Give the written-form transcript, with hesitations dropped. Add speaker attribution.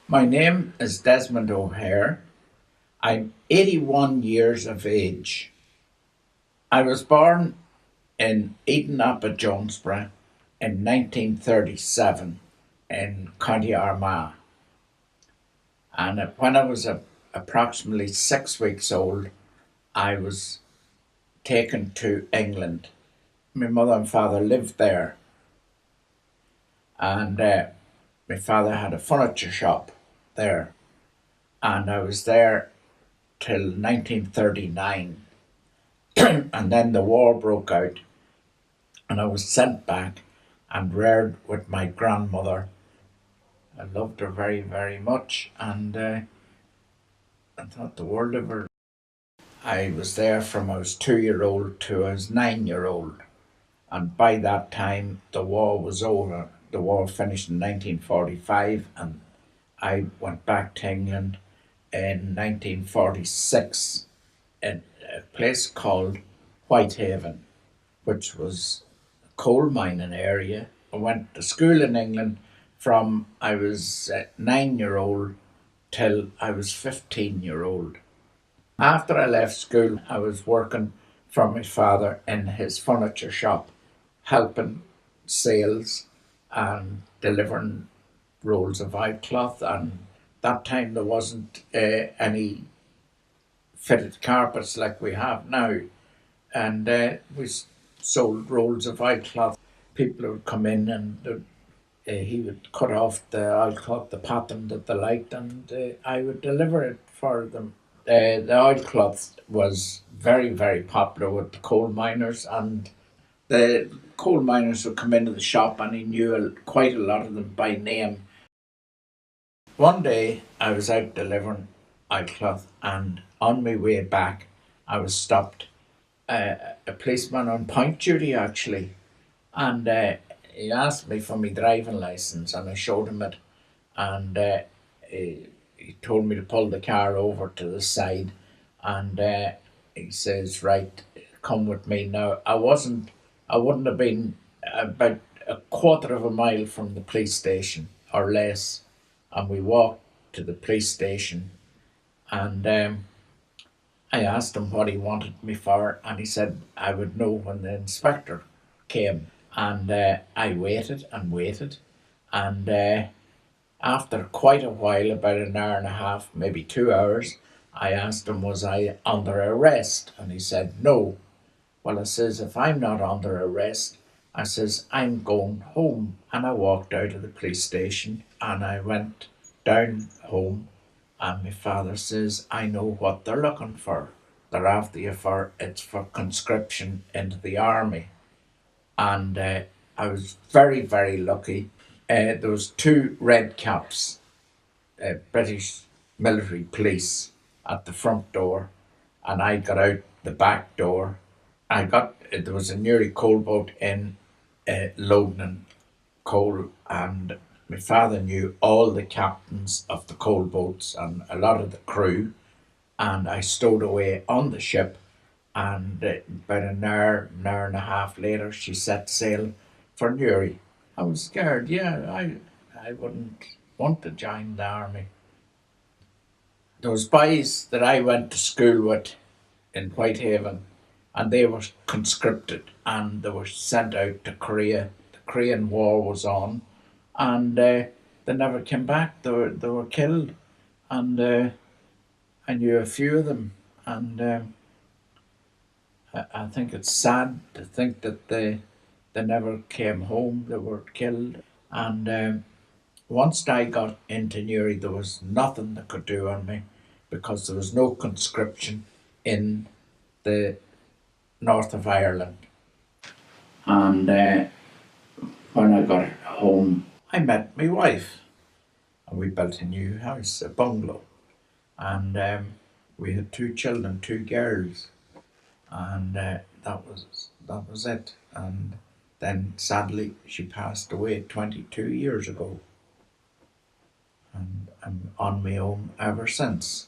Speaker 1: My name is Desmond O'Hare. I'm 81 years of age. I was born in Eden Upper Jonesborough in 1937 in County Armagh. And when I was approximately 6 weeks old, I was taken to England. My mother and father lived there, and my father had a furniture shop there, and I was there till 1939. And then the war broke out, and I was sent back and reared with my grandmother. I loved her very, very much, and I thought the world of her. I was there from I was 2 year old to I was 9 year old, and by that time the war was over. The war finished in 1945, and I went back to England in 1946 in a place called Whitehaven, which was coal mining area. I went to school in England from I was 9 year old till I was 15 year old. After I left school, I was working for my father in his furniture shop, helping sales and delivering rolls of oilcloth. And that time there wasn't any fitted carpets like we have now, and we sold rolls of oilcloth. People would come in and he would cut off the oilcloth, the pattern that they liked, and I would deliver it for them. The oilcloth was very, very popular with the coal miners, and the coal miners would come into the shop, and he knew quite a lot of them by name. One day I was out delivering oilcloth, and on my way back, I was stopped. A policeman on point duty actually, and he asked me for my driving license, and I showed him it, and he told me to pull the car over to the side, and he says, "Right, come with me." Now I wouldn't have been about a quarter of a mile from the police station or less, and we walked to the police station, and I asked him what he wanted me for, and he said I would know when the inspector came. And I waited and waited, and after quite a while, about an hour and a half, maybe 2 hours, I asked him, was I under arrest? And he said, no. Well, I says, if I'm not under arrest, I says, I'm going home. And I walked out of the police station and I went down home. And my father says, I know what they're looking for. They're after you for, it's for conscription into the army. And I was very, very lucky. There was two red caps, British military police, at the front door, and I got out the back door. There was a Newry coal boat in loading coal, and my father knew all the captains of the coal boats and a lot of the crew, and I stowed away on the ship, and about an hour and a half later, she set sail for Newry. I was scared. Yeah, I wouldn't want to join the army. Those boys that I went to school with in Whitehaven, and they were conscripted and they were sent out to Korea. The Korean War was on, and they never came back. They were killed, and I knew a few of them, and I think it's sad to think that they never came home. They were killed, and once I got into Newry, there was nothing they could do on me because there was no conscription in the north of Ireland. And when I got home, I met my wife, and we built a new house, a bungalow, and we had two children, two girls, and that was it. And then sadly, she passed away 22 years ago, and I'm on my own ever since.